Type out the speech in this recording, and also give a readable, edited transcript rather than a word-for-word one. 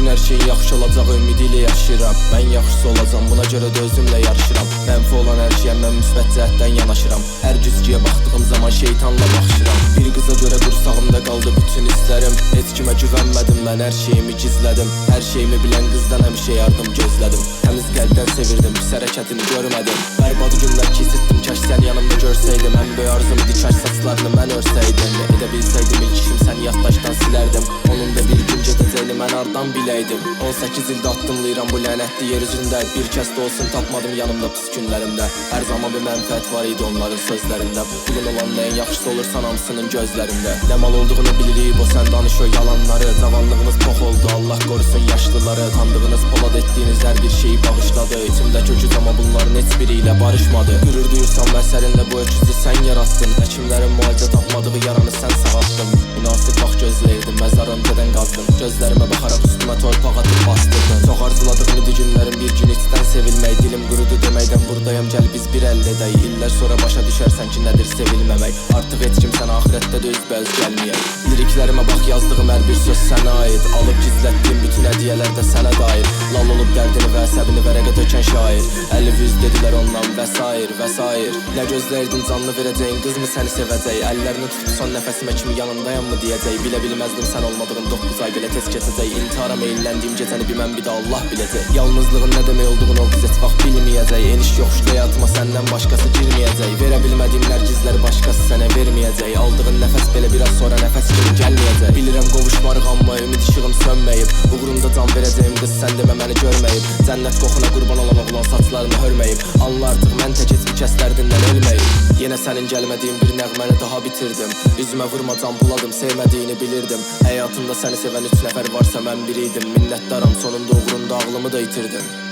gün hər şeyin yaxşı olacaq ümidi ilə yaşayıram. Mən yaxşısı olacam, buna görə də özümlə yarışıram. Mənfi olan hər şeyə mən müsbət cəhətdən yanaşıram. Hər güzgüyə baxdığım zaman şeytanla baxışıram. Bir qıza görə qursağımda qaldı bütün hisslərim. Heç kimə güvənmədim, mən hər şeyimi gizlədim. Hər şeyimi bilən qızdan həmişə yardım gözlədim. Təmiz qəlbdən sevirdim, pis hərəkətini görmədim. Bərbad günlər keçirtdim, kaş sən yanımda görsəydim. Ən böyük arzum idi, kaş saçlarını mən örsəydim. Edə bilsəydim ilk işim səni yaddaşdan silərdim. Onun da bir gün gedəcəyini mən hardan biləydim. 18 ildə addımlayıram bu lənətli yer üzündə. Bir kəs də olsun tapmadım yanımda pis günlərimdə. Hər zaman bir mənfəət var idi onların sözlərində. Pulun olan nəyin yaxşısı olursan hamısının gözlərində. Nə mal olduğunu bilirik, o sən danış o yalanları. Cavanlığınız pox oldu, Allah qorusun yaşlıları. Tandığınız polad etdiyiniz hər bir şeyi bağışladı. İçimdəki öküz amma bunların heç biri ilə barışmadı. Gürür duyursan vəsərinlə bu öküzü sən yarattın. Həkimlərin müalicə tapmadığı yaranı sən sağaltdın. Münasib vaxt gözləyirdim, məzar öncədən qazdım. Gözlərimə baxaraq üstümə torpaq atıb bastırdın. Çox arzuladığım idi günlərim bir gün içdən sevilmək. Dilim qurudu deməkdən buradayım, gəl biz bir əldə edək. İllər sonra başa düşərsən ki nədir sevilməmək. Artıq heç kim sən axirətdə də üzbəüz gəlməyək. Liriklərimə bax, yazdığım hər bir söz sənə aid. Alıb gizlətdiyim bütün hədiyyələr də sənə dair. Lal olub dərdini və əsəbini vərəqə tökən şair. 50 yüz dedilər ondan və sair və sair. Nə gözləyirdin canlı verəcəyin qız mı səni sevəcək? Əllərini tutub son nəfəsimə kimi yanındayam mı deyəcək? Bilə bilməzdim sən olmadığın 9 ay belə tez keçəcək. İntihara meyilləndiyim gecəni bilməm bir də Allah biləcək. Yalnızlığın nə demək olduğunu o qız heç vaxt bilməyəcək. Eniş yoxuşlu həyatıma səndən başqası girməyəcək. Verə bilmədiyim nərgizləri başqası sənə verməyəcək. Aldığın nəfəs belə biraz sonra nəfəs kimi gəlməyəcək. Bilirəm qovuşmarıq amma ümid işığım sönməyib. Uğrunda can verəcəyim qız sən demə məni görməyib. Cənnət qoxuna qurban olan oğlan saçlarını hörməyib. Anla artıq mən tək heç bir kəs dərdindən ölməyib. Yenə sənin gəlmədiyin bir nəğməni daha bitirdim. Üzümə vurma can buladım, sevmədiyini bilirdim. Həyatımda səni sevən 3 nəfər varsa mən biriydim. Minnətdaram sonunda uğrunda ağlımı da itirdim.